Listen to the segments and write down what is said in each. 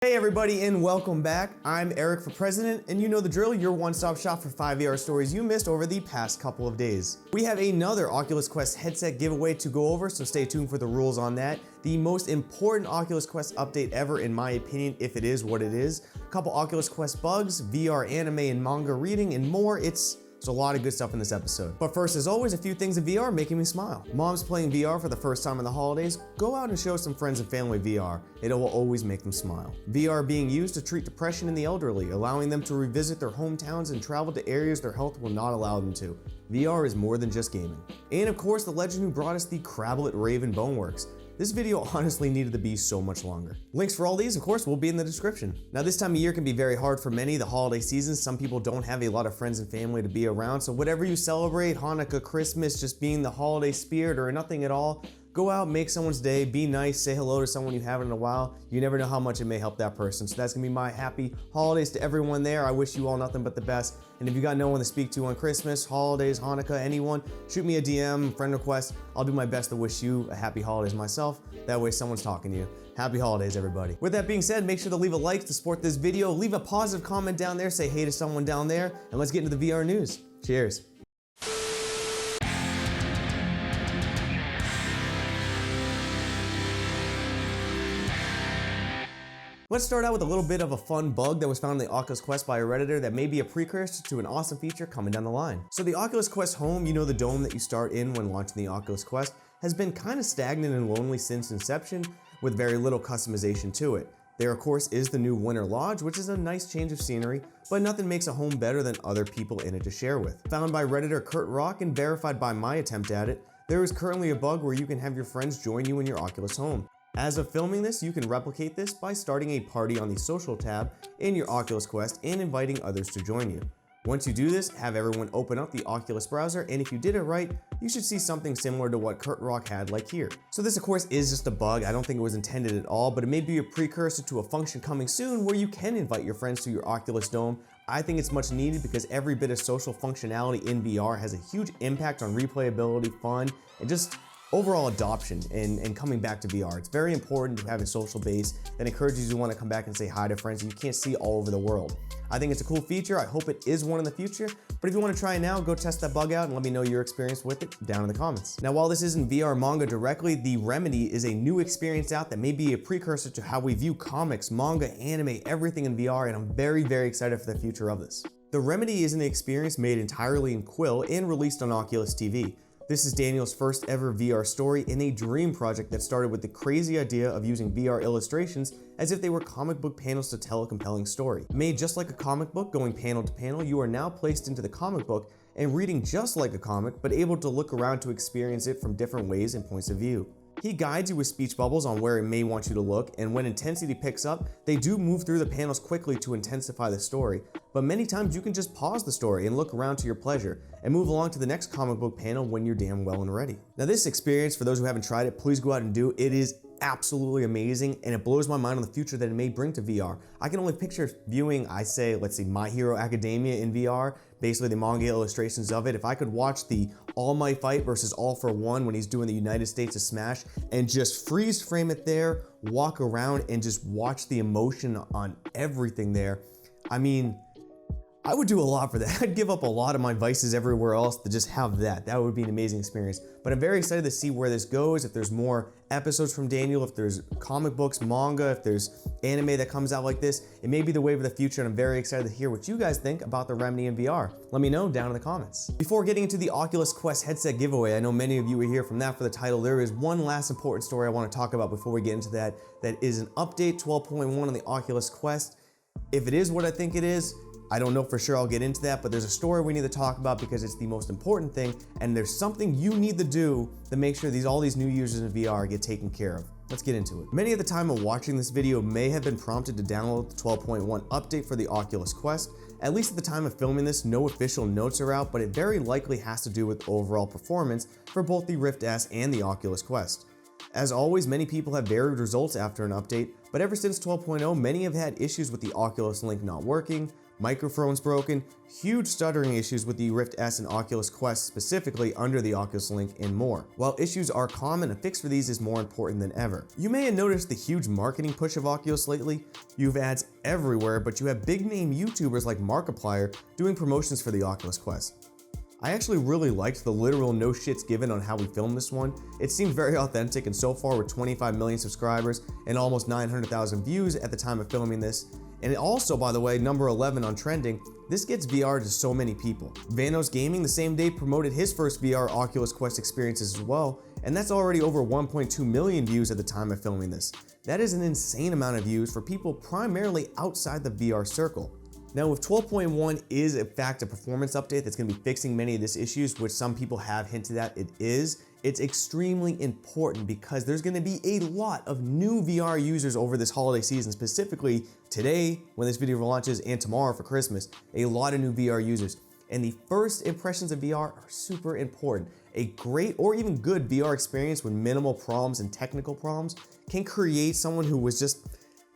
Hey everybody and welcome back. I'm Eric for President, and you know the drill, your one-stop shop for 5 VR stories you missed over the past couple of days. We have another Oculus Quest headset giveaway to go over, so stay tuned for the rules on that. The most important Oculus Quest update ever in my opinion, if it is what it is. A couple Oculus Quest bugs, VR anime and manga reading, and more. There's a lot of good stuff in this episode. But first, as always, a few things in VR making me smile. Mom's playing VR for the first time in the holidays. Go out and show some friends and family VR. It will always make them smile. VR being used to treat depression in the elderly, allowing them to revisit their hometowns and travel to areas their health will not allow them to. VR is more than just gaming. And of course, the legend who brought us the crablet Rave and Boneworks. This video honestly needed to be so much longer. Links for all these, of course, will be in the description. Now, this time of year can be very hard for many, the holiday season. Some people don't have a lot of friends and family to be around, so whatever you celebrate, Hanukkah, Christmas, just being the holiday spirit or nothing at all, go out, make someone's day, be nice, say hello to someone you haven't in a while. You never know how much it may help that person. So that's gonna be my happy holidays to everyone there. I wish you all nothing but the best. And if you got no one to speak to on Christmas, holidays, Hanukkah, anyone, shoot me a DM, friend request. I'll do my best to wish you a happy holidays myself. That way someone's talking to you. Happy holidays, everybody. With that being said, make sure to leave a like to support this video. Leave a positive comment down there, say hey to someone down there, and let's get into the VR news. Cheers. Let's start out with a little bit of a fun bug that was found in the Oculus Quest by a Redditor that may be a precursor to an awesome feature coming down the line. So the Oculus Quest Home, you know, the dome that you start in when launching the Oculus Quest, has been kind of stagnant and lonely since inception with very little customization to it. There of course is the new Winter Lodge, which is a nice change of scenery, but nothing makes a home better than other people in it to share with. Found by Redditor Kurt Rock and verified by my attempt at it, there is currently a bug where you can have your friends join you in your Oculus Home. As of filming this, you can replicate this by starting a party on the social tab in your Oculus Quest and inviting others to join you. Once you do this, have everyone open up the Oculus browser, and if you did it right, you should see something similar to what Kurt Rock had like here. So this of course is just a bug. I don't think it was intended at all, but it may be a precursor to a function coming soon where you can invite your friends to your Oculus Dome. I think it's much needed because every bit of social functionality in VR has a huge impact on replayability, fun, and just overall adoption and coming back to VR. It's very important to have a social base that encourages you to want to come back and say hi to friends you can't see all over the world. I think it's a cool feature. I hope it is one in the future, but if you want to try it now, go test that bug out and let me know your experience with it down in the comments. Now, while this isn't VR manga directly, The Remedy is a new experience out that may be a precursor to how we view comics, manga, anime, everything in VR, and I'm very, very excited for the future of this. The Remedy is an experience made entirely in Quill and released on Oculus TV. This is Daniel's first ever VR story in a dream project that started with the crazy idea of using VR illustrations as if they were comic book panels to tell a compelling story. Made just like a comic book, going panel to panel, you are now placed into the comic book and reading just like a comic, but able to look around to experience it from different ways and points of view. He guides you with speech bubbles on where he may want you to look, and when intensity picks up, they do move through the panels quickly to intensify the story, but many times you can just pause the story and look around to your pleasure, and move along to the next comic book panel when you're damn well and ready. Now this experience, for those who haven't tried it, please go out and do it. It is absolutely amazing, and it blows my mind on the future that it may bring to VR. I can only picture viewing, let's say My Hero Academia in VR, basically the manga illustrations of it. If I could watch the All Might fight versus All for One when he's doing the United States of Smash and just freeze frame it there, walk around and just watch the emotion on everything there, I mean, I would do a lot for that. I'd give up a lot of my vices everywhere else to just have that. That would be an amazing experience. But I'm very excited to see where this goes, if there's more episodes from Daniel, if there's comic books, manga, if there's anime that comes out like this. It may be the wave of the future, and I'm very excited to hear what you guys think about the Remedy in VR. Let me know down in the comments. Before getting into the Oculus Quest headset giveaway, I know many of you are here from that for the title. There is one last important story I want to talk about before we get into that. That is an update 12.1 on the Oculus Quest. If it is what I think it is, I don't know for sure, I'll get into that, but there's a story we need to talk about because it's the most important thing, and there's something you need to do to make sure all these new users in VR get taken care of. Let's get into it. Many at the time of watching this video may have been prompted to download the 12.1 update for the Oculus Quest. At least at the time of filming this, no official notes are out, but it very likely has to do with overall performance for both the Rift S and the Oculus Quest. As always, many people have varied results after an update, but ever since 12.0, many have had issues with the Oculus Link not working, microphones broken, huge stuttering issues with the Rift S and Oculus Quest specifically under the Oculus Link, and more. While issues are common, a fix for these is more important than ever. You may have noticed the huge marketing push of Oculus lately. You have ads everywhere, but you have big name YouTubers like Markiplier doing promotions for the Oculus Quest. I actually really liked the literal no shits given on how we filmed this one. It seemed very authentic, and so far with 25 million subscribers and almost 900,000 views at the time of filming this. And also, by the way, number 11 on trending, this gets VR to so many people. Vanos Gaming the same day promoted his first VR Oculus Quest experiences as well, and that's already over 1.2 million views at the time of filming this. That is an insane amount of views for people primarily outside the VR circle. Now, if 12.1 is in fact a performance update that's going to be fixing many of these issues, which some people have hinted at it is, it's extremely important because there's going to be a lot of new VR users over this holiday season, specifically today when this video launches and tomorrow for Christmas, a lot of new VR users. And the first impressions of VR are super important. A great or even good VR experience with minimal problems and technical problems can create someone who was just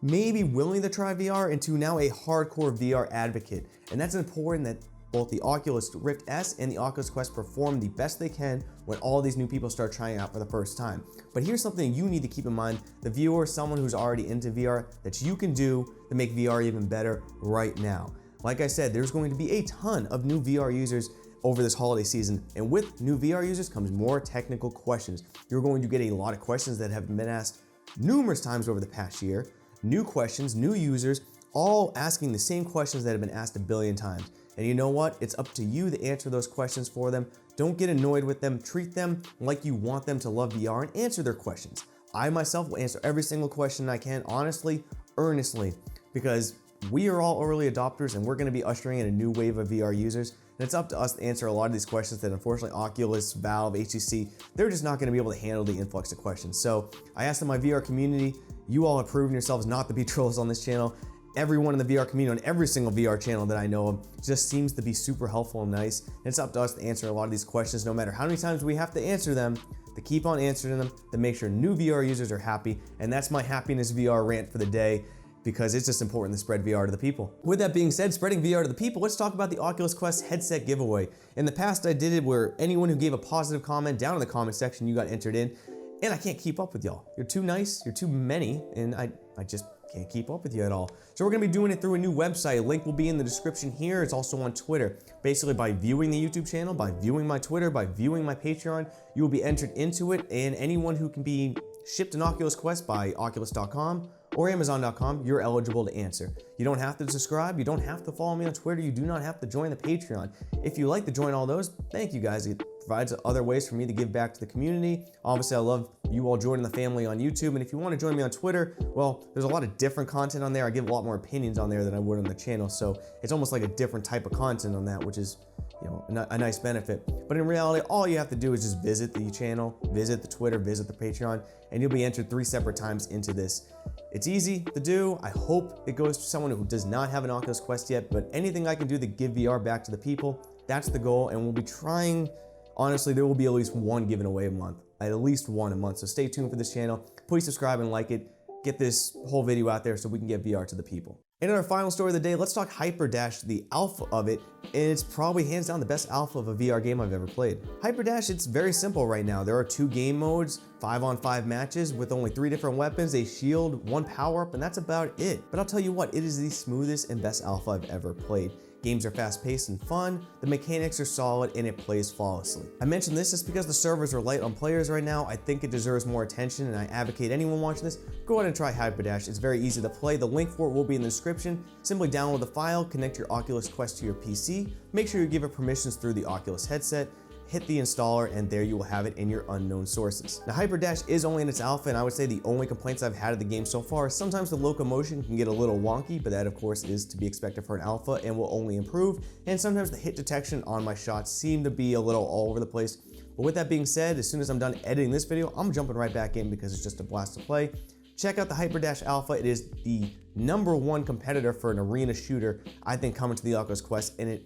maybe willing to try VR into now a hardcore VR advocate. And that's important that both the Oculus Rift S and the Oculus Quest perform the best they can when all these new people start trying out for the first time. But here's something you need to keep in mind, the viewer, someone who's already into VR, that you can do to make VR even better right now. Like I said, there's going to be a ton of new VR users over this holiday season, and with new VR users comes more technical questions. You're going to get a lot of questions that have been asked numerous times over the past year. New questions, new users, all asking the same questions that have been asked a billion times. And you know what? It's up to you to answer those questions for them. Don't get annoyed with them. Treat them like you want them to love VR and answer their questions. I myself will answer every single question I can, honestly, earnestly, because we are all early adopters and we're going to be ushering in a new wave of VR users. And it's up to us to answer a lot of these questions that unfortunately Oculus, Valve, HTC, they're just not going to be able to handle the influx of questions. So I asked in my VR community, you all have proven yourselves not to be trolls on this channel. Everyone in the VR community on every single VR channel that I know of just seems to be super helpful and nice. And it's up to us to answer a lot of these questions, no matter how many times we have to answer them, to keep on answering them, to make sure new VR users are happy. And that's my happiness VR rant for the day, because it's just important to spread VR to the people. With that being said, spreading VR to the people, let's talk about the Oculus Quest headset giveaway. In the past, I did it where anyone who gave a positive comment down in the comment section, you got entered in. And I can't keep up with y'all. You're too nice, you're too many, and I just can't keep up with you at all. So we're gonna be doing it through a new website. Link will be in the description here. It's also on Twitter. Basically, by viewing the YouTube channel, by viewing my Twitter, by viewing my Patreon, you will be entered into it, and anyone who can be shipped an Oculus Quest by Oculus.com or Amazon.com, you're eligible to answer. You don't have to subscribe, you don't have to follow me on Twitter, you do not have to join the Patreon. If you like to join all those, thank you guys. It provides other ways for me to give back to the community. Obviously, I love you all joining the family on YouTube, and if you want to join me on Twitter, well, there's a lot of different content on there. I give a lot more opinions on there than I would on the channel, so it's almost like a different type of content on that, which is, you know, a nice benefit. But in reality, all you have to do is just visit the channel, visit the Twitter, visit the Patreon, and you'll be entered 3 separate times into this. It's easy to do. I hope it goes to someone who does not have an Oculus Quest yet, but anything I can do to give VR back to the people, that's the goal, and we'll be trying. Honestly, there will be at least one given away a month, at least one a month, so stay tuned for this channel. Please subscribe and like it. Get this whole video out there so we can get VR to the people. And in our final story of the day, let's talk Hyperdash, the alpha of it, and it's probably hands down the best alpha of a VR game I've ever played. Hyperdash, it's very simple right now. There are 2 game modes, 5-on-5 matches with only 3 different weapons, a shield, 1 power-up, and that's about it. But I'll tell you what, it is the smoothest and best alpha I've ever played. Games are fast-paced and fun, the mechanics are solid, and it plays flawlessly. I mention this just because the servers are light on players right now. I think it deserves more attention, and I advocate anyone watching this, go ahead and try Hyperdash. It's very easy to play. The link for it will be in the description. Simply download the file, connect your Oculus Quest to your PC, make sure you give it permissions through the Oculus headset, hit the installer, and there you will have it in your unknown sources. Now, Hyperdash is only in its alpha, and I would say the only complaints I've had of the game so far is sometimes the locomotion can get a little wonky, but that of course is to be expected for an alpha and will only improve, and sometimes the hit detection on my shots seem to be a little all over the place. But with that being said, as soon as I'm done editing this video, I'm jumping right back in because it's just a blast to play. Check out the Hyperdash Alpha. It is the #1 competitor for an arena shooter, I think, coming to the Oculus Quest, and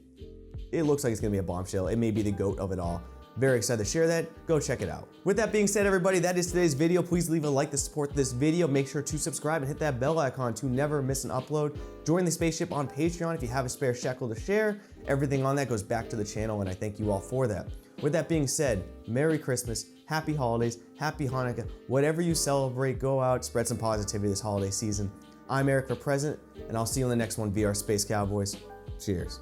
it looks like it's gonna be a bombshell. It may be the GOAT of it all. Very excited to share that. Go check it out. With that being said, everybody, that is today's video. Please leave a like to support this video. Make sure to subscribe and hit that bell icon to never miss an upload. Join the spaceship on Patreon if you have a spare shekel to share. Everything on that goes back to the channel, and I thank you all for that. With that being said, Merry Christmas, Happy Holidays, Happy Hanukkah. Whatever you celebrate, go out, spread some positivity this holiday season. I'm Eric for President, and I'll see you on the next one, VR Space Cowboys. Cheers.